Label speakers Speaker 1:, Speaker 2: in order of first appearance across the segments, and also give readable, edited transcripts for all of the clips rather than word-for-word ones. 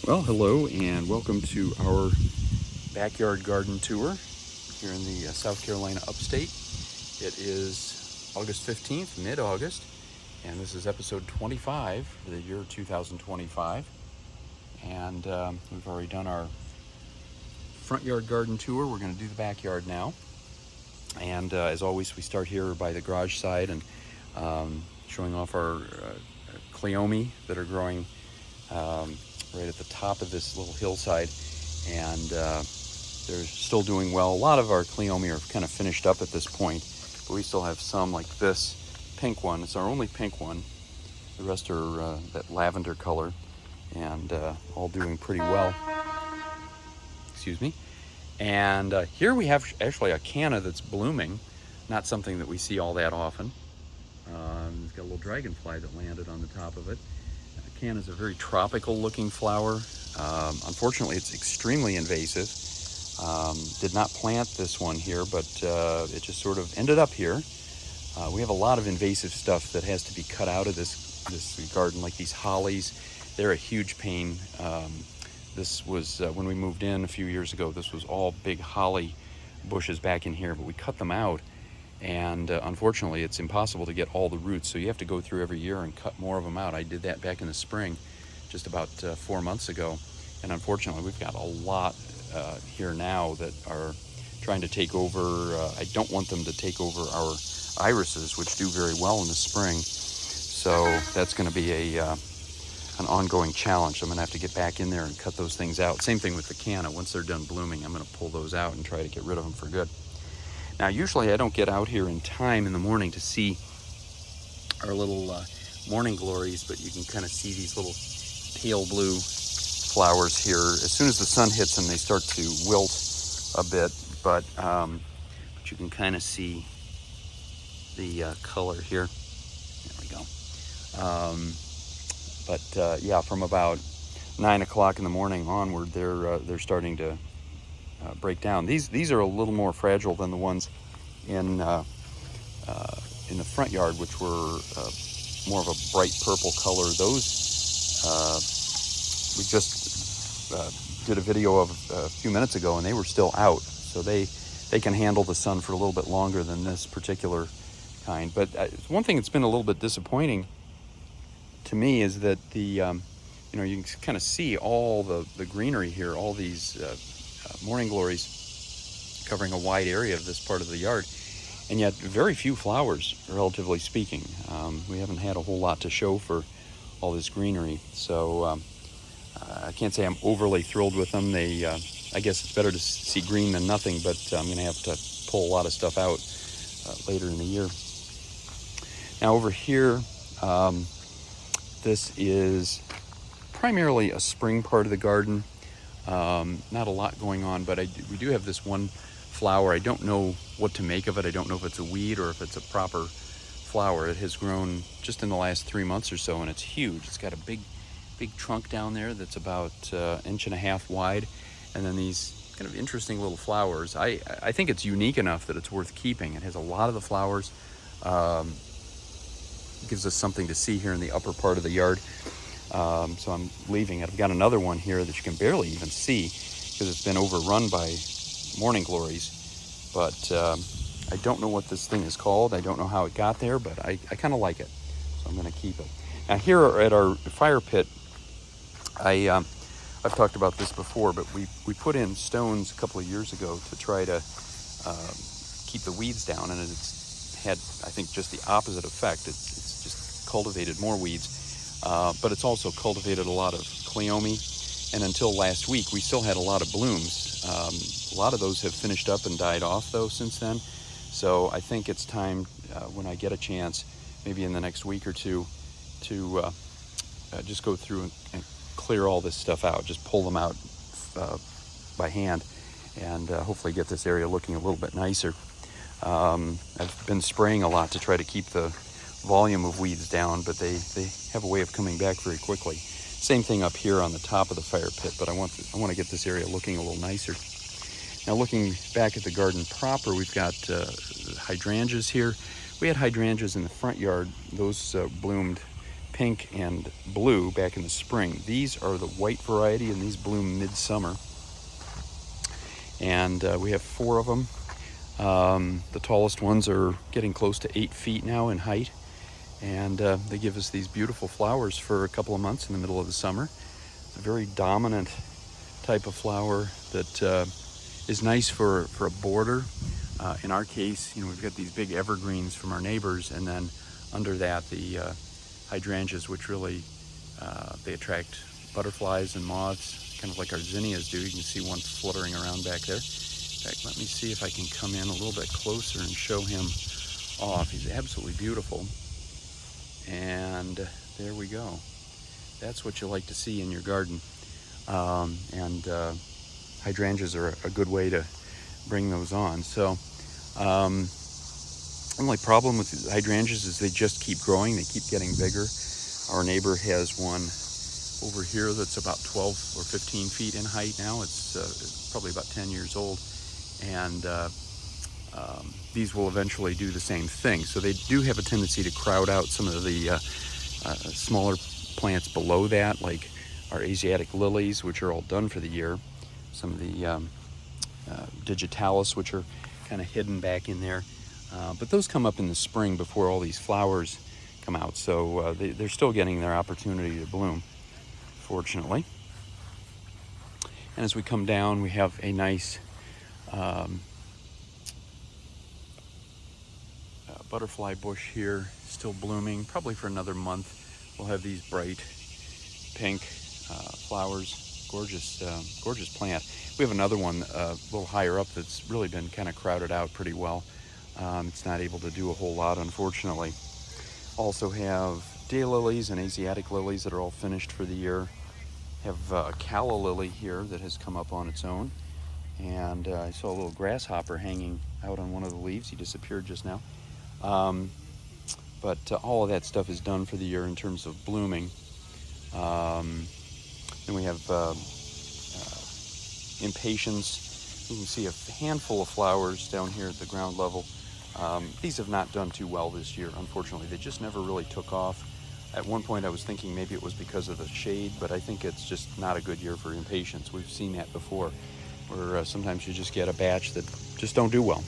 Speaker 1: Well, hello and welcome to our backyard garden tour here in the South Carolina upstate. It is August 15th, mid-August, and this is episode 25 for the year 2025. And we've already done our front yard garden tour. We're going to do the backyard now. And as always, we start here by the garage side and showing off our cleome that are growing right at the top of this little hillside, and they're still doing well. A lot of our cleome are kind of finished up at this point, but we still have some like this pink one. It's our only pink one. The rest are that lavender color, and all doing pretty well. Excuse me. And here we have actually a canna that's blooming, not something that we see all that often. It's got a little dragonfly that landed on the top of it. Canna is a very tropical looking flower. Unfortunately, it's extremely invasive. Did not plant this one here, but it just sort of ended up here. We have a lot of invasive stuff that has to be cut out of this garden, like these hollies. They're a huge pain. This was when we moved in a few years ago. This was all big holly bushes back in here, but we cut them out. And unfortunately, it's impossible to get all the roots, so you have to go through every year and cut more of them out. I did that back in the spring, just about 4 months ago. And unfortunately, we've got a lot here now that are trying to take over. I don't want them to take over our irises, which do very well in the spring. So that's going to be an ongoing challenge. I'm going to have to get back in there and cut those things out. Same thing with the canna. Once they're done blooming, I'm going to pull those out and try to get rid of them for good. Now, usually I don't get out here in time in the morning to see our little morning glories, but you can kind of see these little pale blue flowers here. As soon as the sun hits them, they start to wilt a bit, but you can kind of see the color here. There we go. Yeah, from about 9 o'clock in the morning onward, they're starting to break down. These are a little more fragile than the ones in the front yard, which were more of a bright purple color. Those we just did a video of a few minutes ago, and they were still out, so they can handle the sun for a little bit longer than this particular kind. But one thing that's been a little bit disappointing to me is that you can kind of see all the greenery here, all these morning glories covering a wide area of this part of the yard, and yet very few flowers, relatively speaking. We haven't had a whole lot to show for all this greenery, so I can't say I'm overly thrilled with them. I guess it's better to see green than nothing, but I'm going to have to pull a lot of stuff out later in the year. Now over here, this is primarily a spring part of the garden. Not a lot going on, but we do have this one flower. I don't know what to make of it. I don't know if it's a weed or if it's a proper flower. It has grown just in the last 3 months or so, and it's huge. It's got a big trunk down there that's about 1.5 inches wide, and then these kind of interesting little flowers. I think it's unique enough that it's worth keeping. It has a lot of the flowers. Gives us something to see here in the upper part of the yard. So I'm leaving it. I've got another one here that you can barely even see because it's been overrun by morning glories. But I don't know what this thing is called. I don't know how it got there, but I kind of like it. So I'm going to keep it. Now here at our fire pit, I've talked about this before, but we put in stones a couple of years ago to try to keep the weeds down, and it's had, I think, just the opposite effect. It's just cultivated more weeds. But it's also cultivated a lot of cleome, and until last week we still had a lot of blooms. A lot of those have finished up and died off though since then, so I think it's time when I get a chance, maybe in the next week or two, to just go through and clear all this stuff out, just pull them out by hand, and hopefully get this area looking a little bit nicer. I've been spraying a lot to try to keep the volume of weeds down, but they have a way of coming back very quickly. Same thing up here on the top of the fire pit, but I want to get this area looking a little nicer. Now looking back at the garden proper, we've got hydrangeas here. We had hydrangeas in the front yard. Those bloomed pink and blue back in the spring. These are the white variety, and these bloom midsummer. And we have 4 of them. The tallest ones are getting close to 8 feet now in height, and they give us these beautiful flowers for a couple of months in the middle of the summer. It's a very dominant type of flower that is nice for a border. In our case, we've got these big evergreens from our neighbors, and then under that the hydrangeas, which really they attract butterflies and moths, kind of like our zinnias do. You can see one fluttering around back there. In fact, let me see if I can come in a little bit closer and show him off. He's absolutely beautiful. And there we go. That's what you like to see in your garden. Hydrangeas are a good way to bring those on. So only problem with hydrangeas is they just keep growing. They keep getting bigger. Our neighbor has one over here that's about 12 or 15 feet in height now. It's probably about 10 years old. And these will eventually do the same thing. So they do have a tendency to crowd out some of the smaller plants below that, like our Asiatic lilies, which are all done for the year. Some of the digitalis, which are kind of hidden back in there. But those come up in the spring before all these flowers come out. So they're still getting their opportunity to bloom, fortunately. And as we come down, we have a nice butterfly bush here, still blooming, probably for another month. We'll have these bright pink flowers. Gorgeous plant. We have another one a little higher up that's really been kind of crowded out pretty well. It's not able to do a whole lot, unfortunately. Also have daylilies and Asiatic lilies that are all finished for the year. Have a calla lily here that has come up on its own. And I saw a little grasshopper hanging out on one of the leaves. He disappeared just now. But all of that stuff is done for the year in terms of blooming. Then we have impatiens. You can see a handful of flowers down here at the ground level. These have not done too well this year, unfortunately. They just never really took off. At one point I was thinking maybe it was because of the shade, but I think it's just not a good year for impatiens. We've seen that before, where sometimes you just get a batch that just don't do well.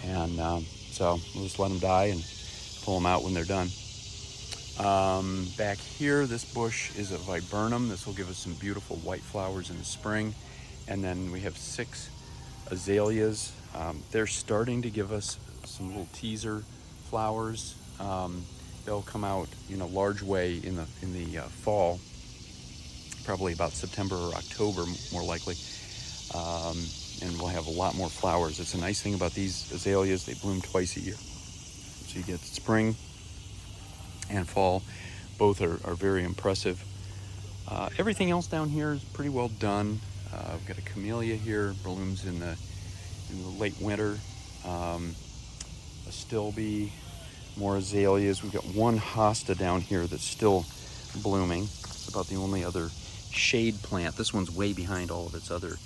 Speaker 1: And so we'll just let them die and pull them out when they're done. Back here, this bush is a viburnum. This will give us some beautiful white flowers in the spring. And then we have 6 azaleas. They're starting to give us some little teaser flowers. They'll come out in a large way in the fall, probably about September or October, more likely. And we'll have a lot more flowers. It's a nice thing about these azaleas, they bloom twice a year. So you get spring and fall. Both are very impressive. Everything else down here is pretty well done. We've got a camellia here, blooms in the late winter. A stilbe, more azaleas. We've got one hosta down here that's still blooming. It's about the only other shade plant. This one's way behind all of its other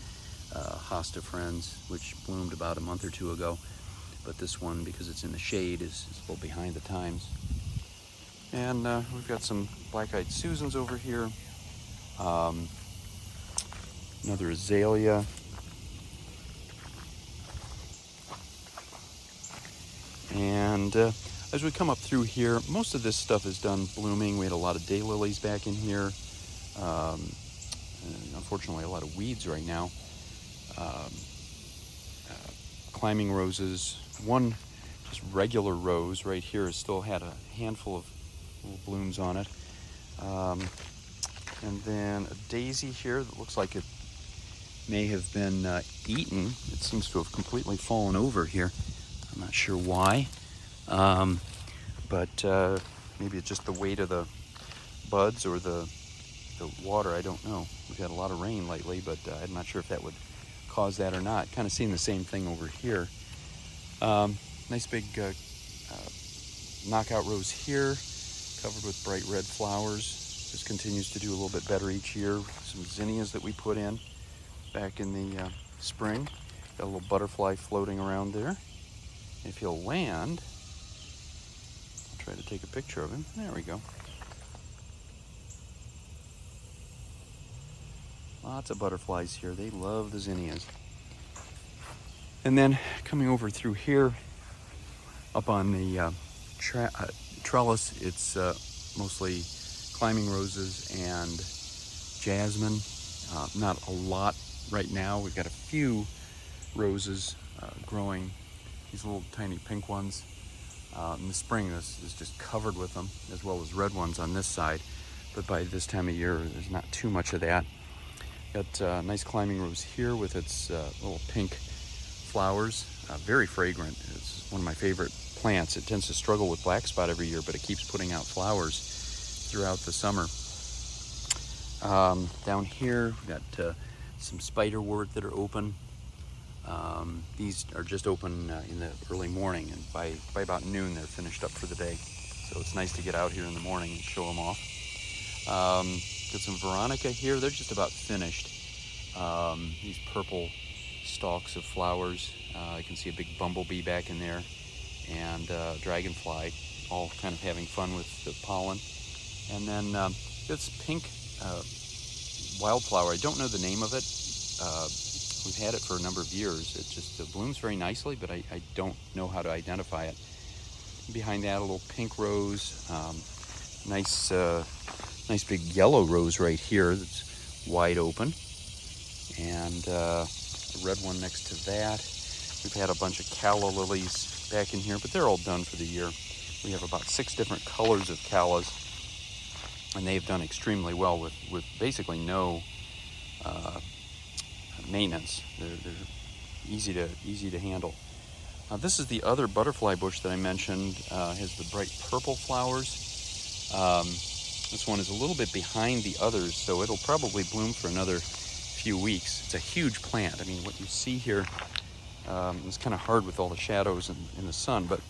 Speaker 1: hosta friends, which bloomed about a month or 2 ago. But this one, because it's in the shade, is a little behind the times. And we've got some black-eyed Susans over here. Another azalea. And as we come up through here, most of this stuff is done blooming. We had a lot of daylilies back in here. Unfortunately, a lot of weeds right now. Climbing roses. One just regular rose right here has still had a handful of little blooms on it. And then a daisy here that looks like it may have been eaten. It seems to have completely fallen over here. I'm not sure why, but maybe it's just the weight of the buds or the water. I don't know. We've had a lot of rain lately, but I'm not sure if that would cause that or not. Kind of seeing the same thing over here. Nice big knockout rose here, covered with bright red flowers. Just continues to do a little bit better each year. Some zinnias that we put in back in the spring. Got a little butterfly floating around there. If he'll land, I'll try to take a picture of him. There we go. Lots of butterflies here. They love the zinnias. And then coming over through here, up on the trellis, it's mostly climbing roses and jasmine. Not a lot right now. We've got a few roses growing, these little tiny pink ones. In the spring, this is just covered with them, as well as red ones on this side. But by this time of year, there's not too much of that. Got a nice climbing rose here with its little pink flowers. Very fragrant. It's one of my favorite plants. It tends to struggle with black spot every year, but it keeps putting out flowers throughout the summer. Down here, we've got some spiderwort that are open. These are just open in the early morning, and by about noon they're finished up for the day. So it's nice to get out here in the morning and show them off. Got some veronica here. They're just about finished. These purple stalks of flowers. I can see a big bumblebee back in there, and dragonfly, all kind of having fun with the pollen. And then this pink wildflower. I don't know the name of it. We've had it for a number of years. It just blooms very nicely, but I don't know how to identify it. Behind that, a little pink rose. Nice big yellow rose right here that's wide open. And a red one next to that. We've had a bunch of calla lilies back in here, but they're all done for the year. We have about 6 different colors of callas, and they've done extremely well with basically no maintenance. They're easy to handle. This is the other butterfly bush that I mentioned. Has the bright purple flowers. This one is a little bit behind the others, so it'll probably bloom for another few weeks. It's a huge plant. I mean, what you see here, it's kind of hard with all the shadows in the sun, but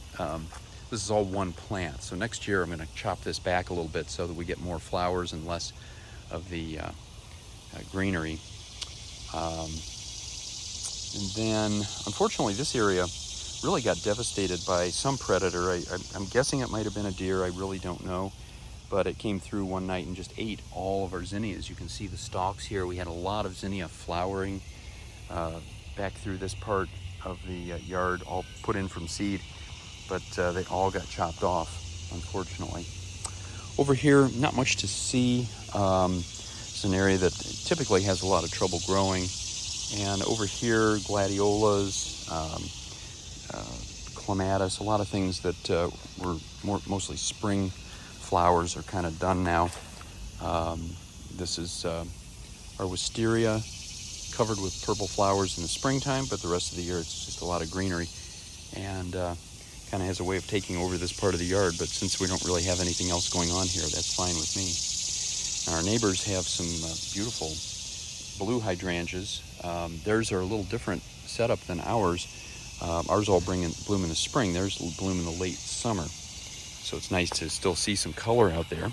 Speaker 1: this is all one plant. So next year I'm going to chop this back a little bit so that we get more flowers and less of the greenery. And then, unfortunately, this area really got devastated by some predator. I'm guessing it might have been a deer. I really don't know. But it came through one night and just ate all of our zinnias. You can see the stalks here. We had a lot of zinnia flowering back through this part of the yard, all put in from seed. But they all got chopped off, unfortunately. Over here, not much to see. It's an area that typically has a lot of trouble growing. And over here, gladiolas, clematis, a lot of things that were mostly spring flowers are kind of done now. This is our wisteria, covered with purple flowers in the springtime, but the rest of the year it's just a lot of greenery, and kind of has a way of taking over this part of the yard. But since we don't really have anything else going on here, that's fine with me. Our neighbors have some beautiful blue hydrangeas. Theirs are a little different setup than ours. Ours all bloom in the spring. Theirs will bloom in the late summer. So it's nice to still see some color out there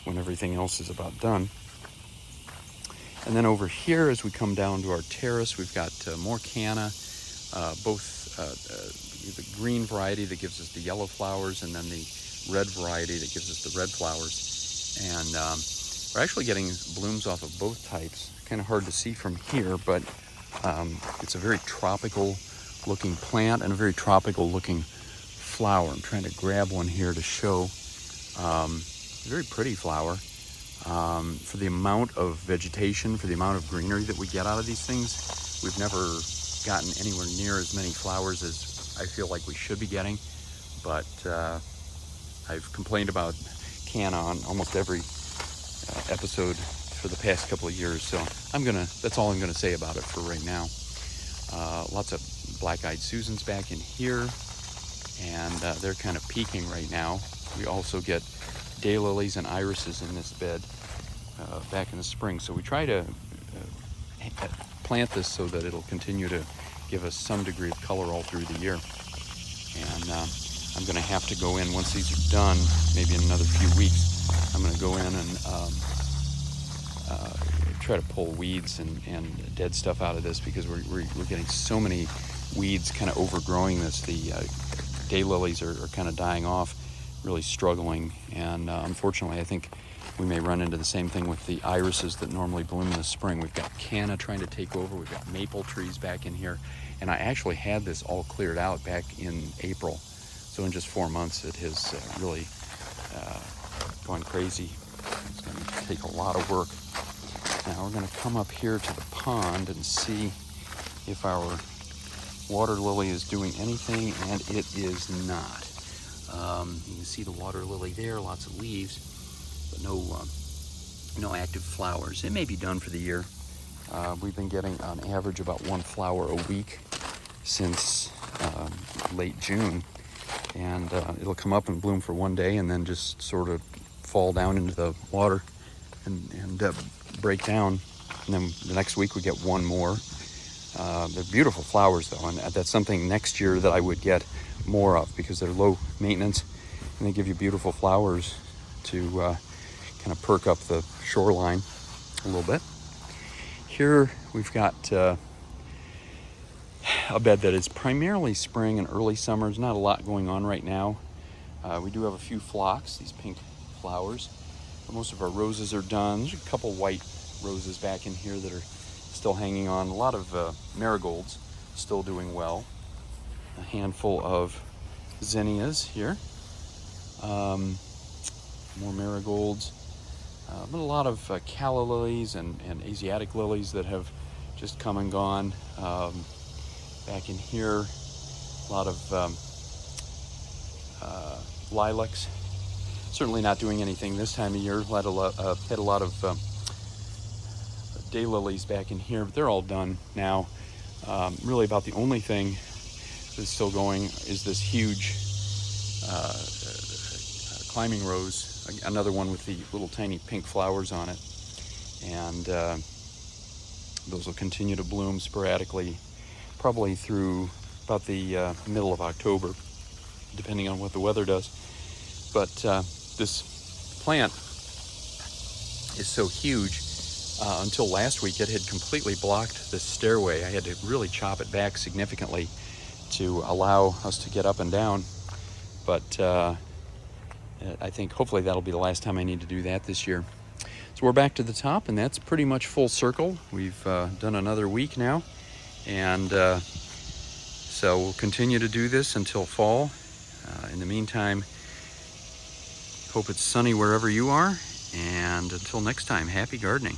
Speaker 1: when everything else is about done. And then over here, as we come down to our terrace, we've got more canna, both the green variety that gives us the yellow flowers, and then the red variety that gives us the red flowers. And we're actually getting blooms off of both types. Kind of hard to see from here, but it's a very tropical looking plant and a very tropical looking flower. I'm trying to grab one here to show. Very pretty flower. For the amount of vegetation, for the amount of greenery that we get out of these things, we've never gotten anywhere near as many flowers as I feel like we should be getting. But I've complained about canna on almost every episode for the past couple of years, so that's all I'm gonna say about it for right now. Lots of black-eyed Susans back in here, and they're kind of peaking right now. We also get daylilies and irises in this bed back in the spring, so we try to plant this so that it'll continue to give us some degree of color all through the year. And I'm going to have to go in once these are done, maybe in another few weeks. I'm going to go in and try to pull weeds and dead stuff out of this, because we're getting so many weeds kind of overgrowing this. The daylilies are kind of dying off, really struggling, and unfortunately I think we may run into the same thing with the irises that normally bloom in the spring. We've got canna trying to take over. We've got maple trees back in here. And I actually had this all cleared out back in April. So in just 4 months, it has really gone crazy. It's going to take a lot of work. Now we're going to come up here to the pond and see if our water lily is doing anything, and it is not. You can see the water lily there, lots of leaves, but no active flowers. It may be done for the year. We've been getting on average about 1 flower a week since late June, and it'll come up and bloom for one day and then just sort of fall down into the water and break down, and then the next week we get one more. They're beautiful flowers though, and that's something next year that I would get more of, because they're low maintenance and they give you beautiful flowers to kind of perk up the shoreline a little bit. Here we've got a bed that is primarily spring and early summer. There's not a lot going on right now. We do have a few phlox, these pink flowers. But most of our roses are done. There's a couple white roses back in here that are still hanging on. A lot of marigolds still doing well. A handful of zinnias here. More marigolds. But a lot of calla lilies and Asiatic lilies that have just come and gone. Back in here, a lot of lilacs. Certainly not doing anything this time of year. Had a lot of daylilies back in here, but they're all done now. Really about the only thing that's still going is this huge climbing rose, another one with the little tiny pink flowers on it. And those will continue to bloom sporadically, probably through about the middle of October, depending on what the weather does. But this plant is so huge. Until last week, it had completely blocked the stairway. I had to really chop it back significantly to allow us to get up and down. But I think hopefully that'll be the last time I need to do that this year. So we're back to the top, and that's pretty much full circle. We've done another week now, and so we'll continue to do this until fall. In the meantime, hope it's sunny wherever you are, and until next time, happy gardening.